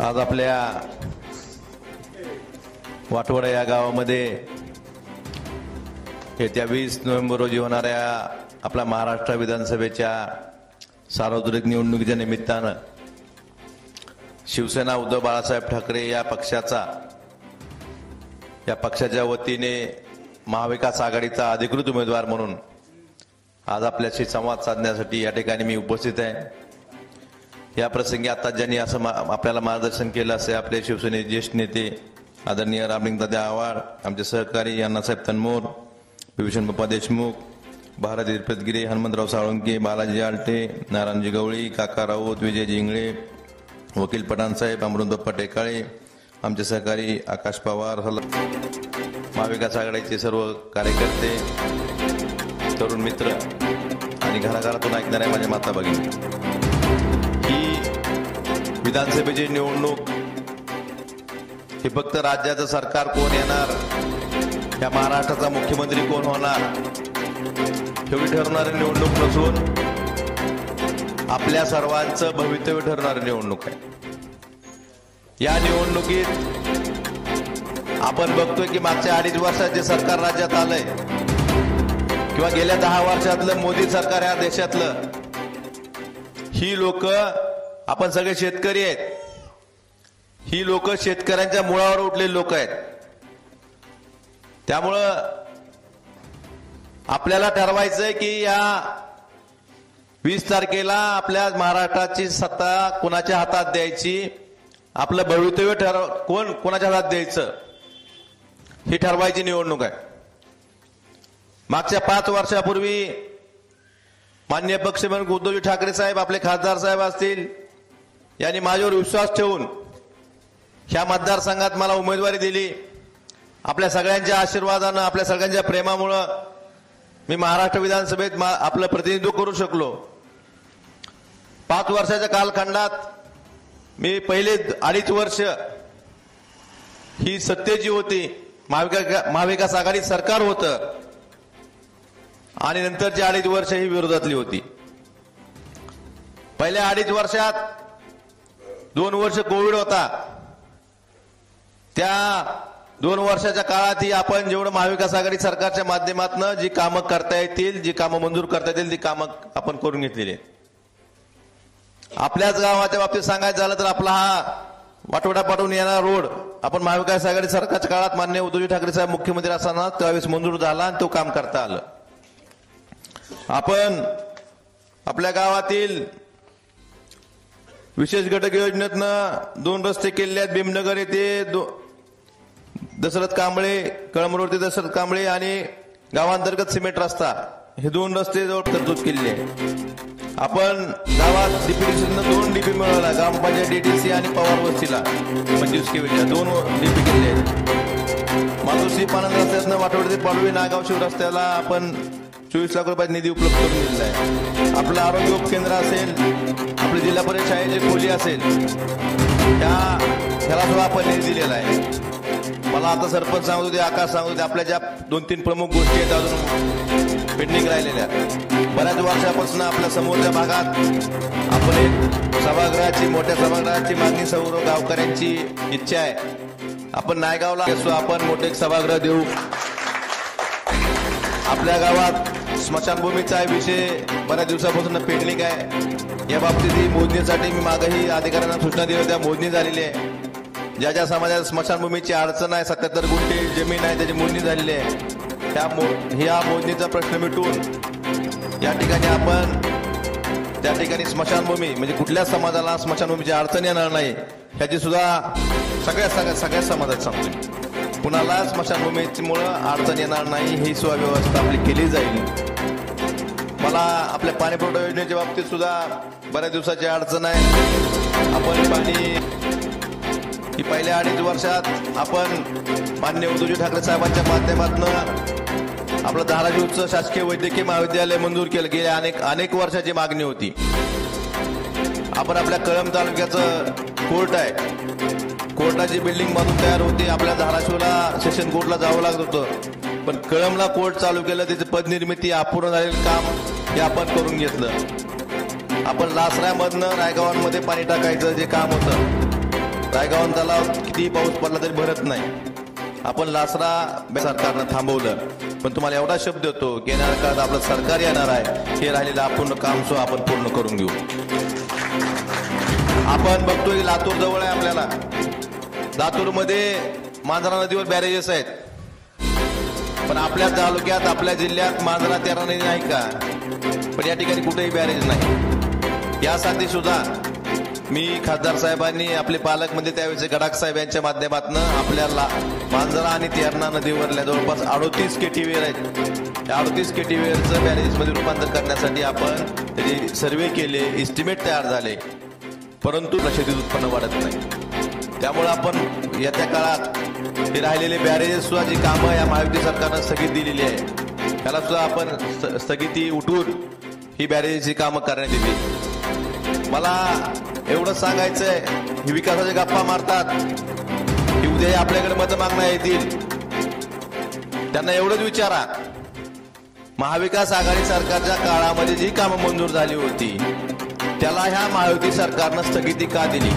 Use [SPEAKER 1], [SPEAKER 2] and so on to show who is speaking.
[SPEAKER 1] आज आपल्या वाटवडा या गावामध्ये येत्या 20 नोव्हेंबर रोजी होणाऱ्या आपल्या महाराष्ट्र विधानसभेच्या सार्वत्रिक निवडणुकीच्या निमित्तानं शिवसेना उद्धव बाळासाहेब ठाकरे या पक्षाच्या वतीने महाविकास आघाडीचा अधिकृत उमेदवार म्हणून आज आपल्याशी संवाद साधण्यासाठी या ठिकाणी मी उपस्थित आहे। या प्रसंगी आता ज्यांनी असं आपल्याला मार्गदर्शन केलं असे आपले शिवसेनेचे ज्येष्ठ नेते आदरणीय रामलिंगदादा आव्हाड, आमचे सहकारी अण्णासाहेब तनमोर, विभूषण बाप्पा देशमुख, भारत इरपतगिरी, हनुमंतराव साळुंके, बालाजी आलटे, नारायणजी गवळी, काका राऊत, विजय जिंगळे, वकील पठाणसाहेब, अमृतप्पा टेकाळे, आमचे सहकारी आकाश पवार, महाविकास आघाडीचे सर्व कार्यकर्ते, तरुण मित्र आणि घराघरातून ऐकणाऱ्या माझ्या माता भगिनी, ही विधानसभेची निवडणूक हे फक्त राज्याचं सरकार कोण येणार, या महाराष्ट्राचा मुख्यमंत्री कोण होणार एवढी ठरवणारी निवडणूक नसून आपल्या सर्वांचं भवितव्य ठरवणारी निवडणूक आहे। या निवडणुकीत आपण बघतोय की मागच्या 2.5 वर्षात जे सरकार राज्यात आलंय किंवा गेल्या 10 वर्षातलं मोदी सरकार या देशातलं, ही लोक आपण सगळे शेतकरी आहेत, ही लोक शेतकऱ्यांच्या मुळावर उठलेली लोक आहेत। त्यामुळं आपल्याला ठरवायचंय की या 20 तारखेला आपल्या महाराष्ट्राची सत्ता कोणाच्या हातात द्यायची, आपलं भवितव्य कोणाच्या हातात द्यायचं ही ठरवायची निवडणूक आहे। मागच्या 5 वर्षापूर्वी माननीय पक्षप्रमुख उद्धवजी ठाकरे साहेब, आपले खासदार साहेब असतील, यांनी माझ्यावर विश्वास ठेवून ह्या मतदारसंघात मला उमेदवारी दिली। आपल्या सगळ्यांच्या आशीर्वादानं, आपल्या सगळ्यांच्या प्रेमामुळं मी महाराष्ट्र विधानसभेत आपलं प्रतिनिधित्व करू शकलो। 5 वर्षाच्या कालखंडात मी पहिले 2.5 वर्ष ही सत्तेची होती, महाविकास आघाडी सरकार होतं, आणि नंतरची 2.5 वर्ष ही विरोधातली होती। पहिल्या 2.5 वर्षात 2 वर्ष कोविड होता, त्या 2 वर्षाच्या काळात ही आपण जेवढं महाविकास आघाडी सरकारच्या माध्यमातून जी कामं करता येतील, जी कामं मंजूर करता येतील ती कामं आपण करून घेतलेली आहेत। आपल्याच गावाच्या बाबतीत सांगायचं झालं तर आपला हा वाटोडा पाठवून येणारा रोड आपण महाविकास आघाडी सरकारच्या काळात माननीय उद्धवजी ठाकरे साहेब मुख्यमंत्री असताना त्यावेळेस मंजूर झाला आणि तो काम करता आलं। आपण आपल्या गावातील विशेष घटक योजनेतनं 2 रस्ते केलेले आहेत। भीमनगर येथे दशरथ कांबळे, कळमरोड ते दशरथ कांबळे आणि गावांतर्गत सिमेंट रस्ता, हे 2 रस्ते जवळ तरतूद केलेली आहे। आपण गावात डीपीडीसीनं 2 डीपी मिळवला, ग्रामपंचायत डीडीसी आणि पवार वस्तीला 25 केवीच्या 2 डीपी केले आहेत। मातोश्री पानंद रस्त्यातनं वाटोड ते पाडवी नागाव शिव रस्त्याला आपण 24 लाख रुपयाचा निधी उपलब्ध करून दिलेला आहे। आपलं आरोग्य उपकेंद्र असेल, आपली जिल्हा परिषद शाळेची खोली असेल, त्याला सुद्धा आपण निधी दिलेला आहे। मला आता सरपंच सांगत होते, आकाश सांगत होते, आपल्या ज्या 2-3 प्रमुख गोष्टी आहेत अजून पेंडिंग राहिलेल्या, बऱ्याच वर्षापासून आपल्या समोरच्या भागात आपण एक सभागृहाची, मोठ्या सभागृहाची मागणी सर्व गावकऱ्यांची इच्छा आहे। आपण नायगावला आपण मोठे एक सभागृह देऊ। आपल्या गावात स्मशानभूमीचा विषय बऱ्याच दिवसापासून पेंडिंग आहे, या बाबतीत ही मोजणीसाठी मी मागेही अधिकाऱ्यांना सूचना दिली होत्या, मोजणी झालेली आहे। ज्या ज्या समाजात स्मशानभूमीची अडचण आहे, 77 गुंठे जमीन आहे, त्याची मोजणी झालेली आहे। ह्या मोजणीचा प्रश्न मिटवून या ठिकाणी आपण त्या ठिकाणी स्मशानभूमी म्हणजे कुठल्याच समाजाला स्मशानभूमीची अडचण येणार नाही ह्याची सुद्धा सगळ्या समाजात सांगतो। कुणाला स्मशानभूमीमुळे अडचण येणार नाही ही सुव्यवस्था आपली केली जाईल। मला आपल्या पाणीपुरवठा योजनेच्या बाबतीत सुद्धा बऱ्याच दिवसाची अडचण आहे। आपण पाणी ही पहिल्या 2.5 वर्षात आपण माननीय उद्धवजी ठाकरे साहेबांच्या माध्यमातून आपलं धाराशिवचं शासकीय वैद्यकीय महाविद्यालय मंजूर केलं, गेल्या अनेक वर्षाची मागणी होती। आपण आपल्या कळंब तालुक्याचं कोर्ट आहे, कोर्टाची बिल्डिंग बांधून तयार होती, आपल्या धाराशिवला सेशन कोर्टला जावं लागत होतं, पण कळंबला कोर्ट चालू केलं, त्याची पदनिर्मिती अपूर्ण झालेलं काम हे आपण करून घेतलं। आपण लासऱ्यामधनं रायगावांमध्ये पाणी टाकायचं जे काम होतं रायगावन तलाव किती पाऊस पडला तरी भरत नाही. आपण लासरा सरकारनं थांबवलं, पण तुम्हाला एवढा शब्द देतो की येणाऱ्या काळात आपलं सरकार येणार आहे, हे राहिलेलं अपूर्ण काम सुद्धा आपण पूर्ण करून घेऊ. आपण बघतोय लातूर जवळ आहे आपल्याला. लातूरमध्ये मांजरा नदीवर बॅरेजेस आहेत, पण आपल्या तालुक्यात आपल्या जिल्ह्यात मांजरा तेरा नदी नाही का? पण या ठिकाणी कुठेही बॅरेज नाही. यासाठी सुद्धा मी खासदार साहेबांनी आपले पालकमंत्री त्यावेळेस गडाख साहेब यांच्या माध्यमातून आपल्याला मांजरा आणि तेरणा नदीवरल्या जवळपास 38 केटीवेर आहेत. त्या 38 केटीवेरचं बॅरेजेसमध्ये रूपांतर करण्यासाठी आपण त्याचे सर्वे केले, इस्टिमेट तयार झाले, परंतु शेतीत उत्पन्न वाढत नाही. त्यामुळे आपण येत्या काळात हे राहिलेले बॅरेजेस सुद्धा जी कामं या महायुती सरकारनं स्थगित दिलेली आहे, त्याला सुद्धा आपण स्थगिती उठवून ही बॅरेजची कामं करण्यात येतील. मला एवढंच सांगायचंय, ही विकासाच्या गप्पा मारतात की उद्या आपल्याकडे मतं मागण्या येतील. त्यांना एवढंच विचारा, महाविकास आघाडी सरकारच्या काळामध्ये जी कामं मंजूर झाली होती त्याला ह्या महायुती सरकारनं स्थगिती का दिली?